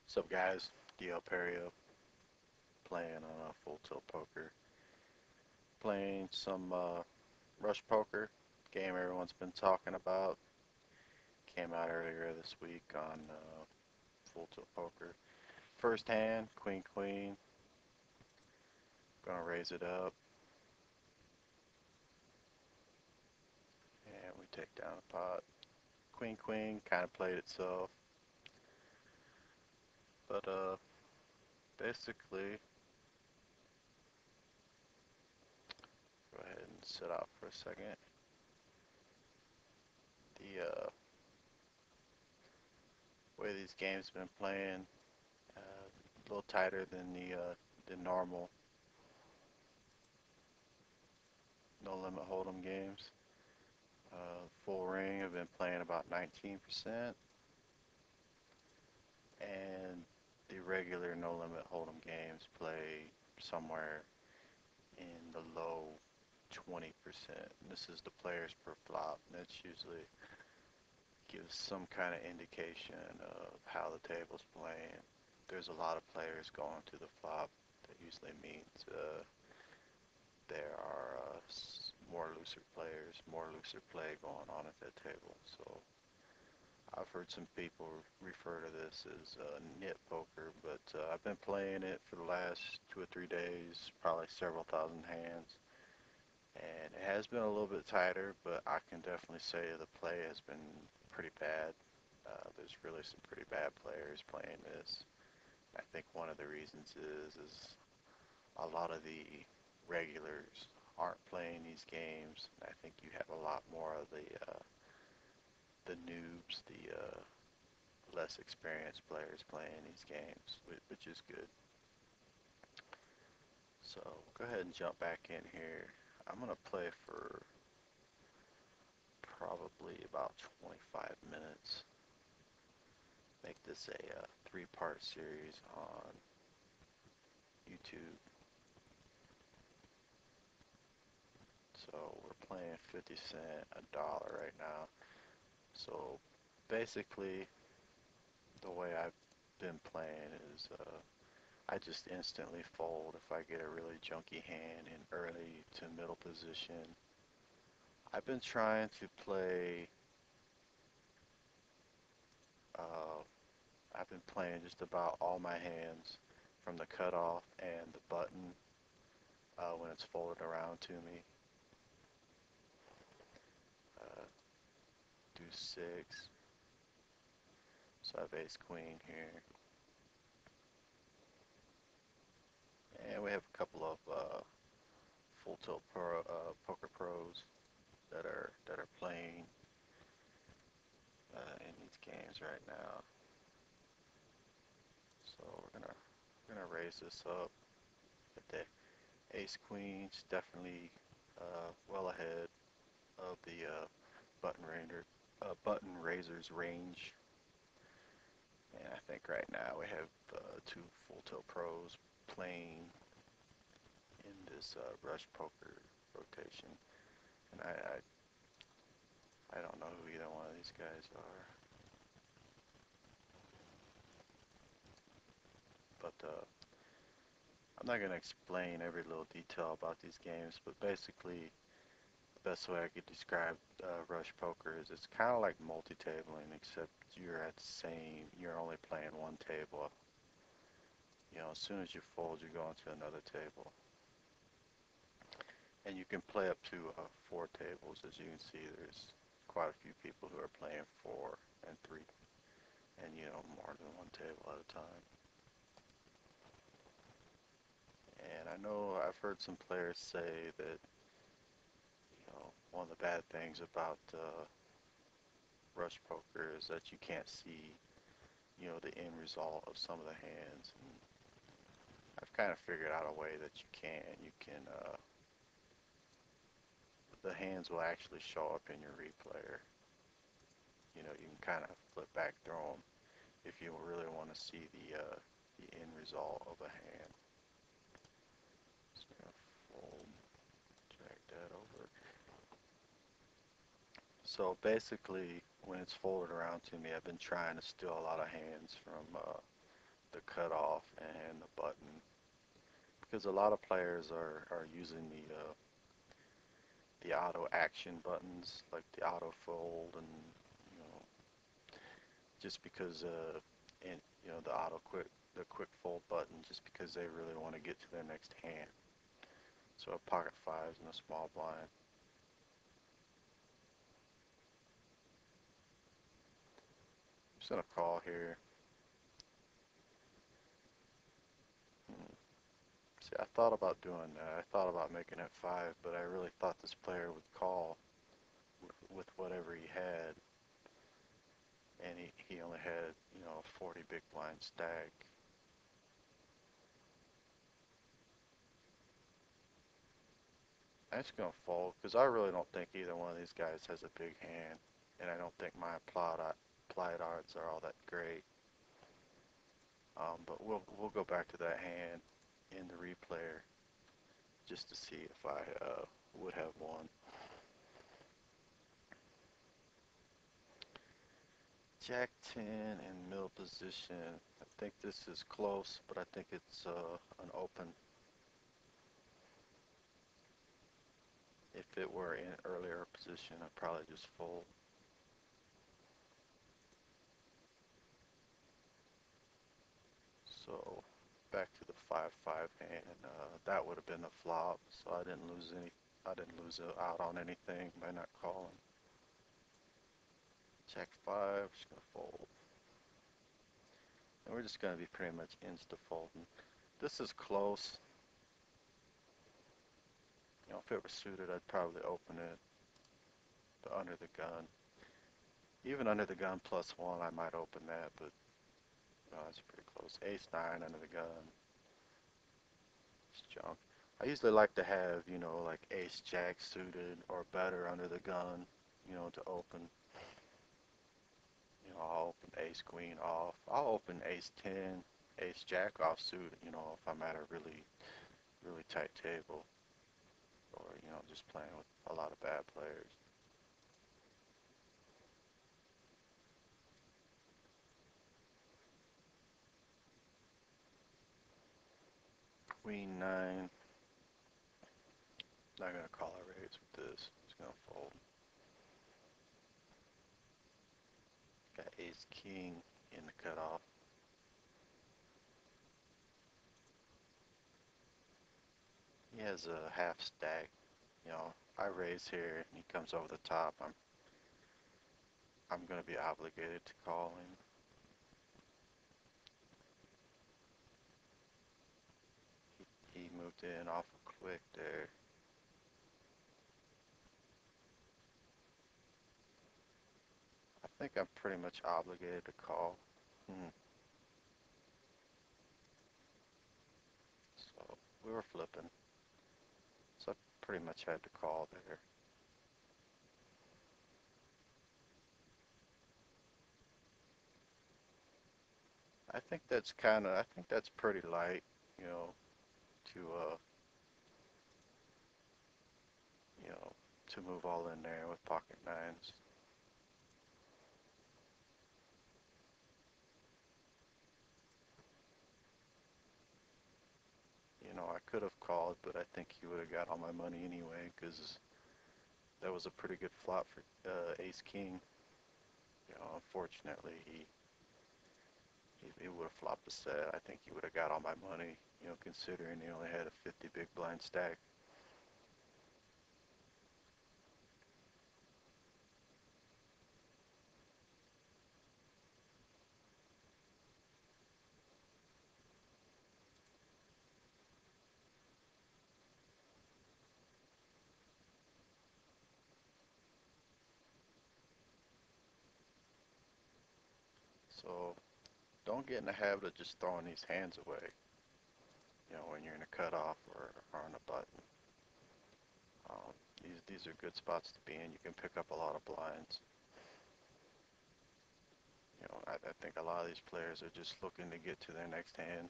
What's up, guys? DL Perio playing on a Full Tilt Poker. Playing some Rush Poker, game everyone's been talking about. Came out earlier this week on Full Tilt Poker. First hand, Queen Queen. Gonna raise it up, and we take down a pot. Queen Queen kind of played itself, but basically, go ahead and sit out for a second. The way these games been playing, a little tighter than the normal no limit hold'em games. Full ring have been playing about 19%, and the regular no limit hold'em games play somewhere in the low 20%. This is the players per flop, and that's usually gives some kind of indication of how the table's playing. There's a lot of players going to the flop. That usually means there are more looser players, more looser play going on at that table. So I've heard some people refer to this as nit poker, but I've been playing it for the last 2 or 3 days, probably several thousand hands, and it has been a little bit tighter, but I can definitely say the play has been pretty bad. There's really some pretty bad players playing this. I think one of the reasons is a lot of the regulars aren't playing these games. I think you have a lot more of the noobs, the less experienced players playing these games, which is good. So go ahead and jump back in here. I'm gonna play for probably about 25 minutes. Make this a three-part series on YouTube. So we're playing 50 cent a dollar right now. So basically, the way I've been playing is I just instantly fold if I get a really junky hand in early to middle position. I've been trying to play, uh, I've been playing just about all my hands from the cutoff and the button when it's folded around to me. Uh, do six, so I have ace queen here. And we have a couple of full tilt poker pros that are playing in these games right now. So we're gonna raise this up. But the ace queen's definitely well ahead of the button raiser's range. And I think right now we have two full tilt pros playing in this rush poker rotation. And I don't know who either one of these guys are. But I'm not going to explain every little detail about these games, but basically the best way I could describe rush poker is it's kind of like multi-tabling, except you're only playing one table. You know, as soon as you fold, you go into another table. And you can play up to 4 tables. As you can see, there's quite a few people who are playing 4 and 3, and more than one table at a time. And I know I've heard some players say that one of the bad things about rush poker is that you can't see the end result of some of the hands. And I've kind of figured out a way that you can. The hands will actually show up in your replayer. You can kind of flip back through them if you really want to see the end result of a hand. Just gonna fold, drag that over. So basically, when it's folded around to me, I've been trying to steal a lot of hands the cutoff and the button, because a lot of players are using the auto action buttons like the auto fold and you know just because and the auto quick fold button just because they really want to get to their next hand. So a pocket fives and a small blind. Just gonna call here. Hmm. See, I thought about doing that. I thought about making it five, but I really thought this player would call with whatever he had, and he only had a 40 big blind stack. I'm just gonna fold because I really don't think either one of these guys has a big hand, and I don't think my applied odds are all that great. But we'll go back to that hand in the replayer just to see if I would have won. Jack 10 in middle position. I think this is close, but I think it's an open. If it were in earlier position, I'd probably just fold. So back to the 5-5 hand. That would have been the flop, so I didn't lose any. I didn't lose out on anything by not calling. Jack 5, just gonna fold. And we're just gonna be pretty much insta folding. This is close. If it were suited, I'd probably open it. But under the gun, even under the gun +1, I might open that. But no, that's pretty close. Ace 9 under the gun. It's junk. I usually like to have, like ace jack suited or better under the gun, to open. I'll open ace queen off. I'll open ace 10, ace jack off suited, if I'm at a really, really tight table or, just playing with a lot of bad players. Queen 9. Not going to call a raise with this. Just going to fold. Got ace king in the cutoff. He has a half stack. I raise here and he comes over the top. I'm going to be obligated to call him. He moved in awful quick there. I think I'm pretty much obligated to call. Hmm. So we were flipping. So I pretty much had to call there. I think that's pretty light, to you know, to move all in there with pocket nines. I could have called, but I think he would have got all my money anyway, because that was a pretty good flop for Ace King. Unfortunately, he would have flopped a set. I think he would have got all my money, considering he only had a 50 big blind stack. So don't get in the habit of just throwing these hands away, when you're in a cutoff or on a button. Um, these are good spots to be in. You can pick up a lot of blinds. I think a lot of these players are just looking to get to their next hand.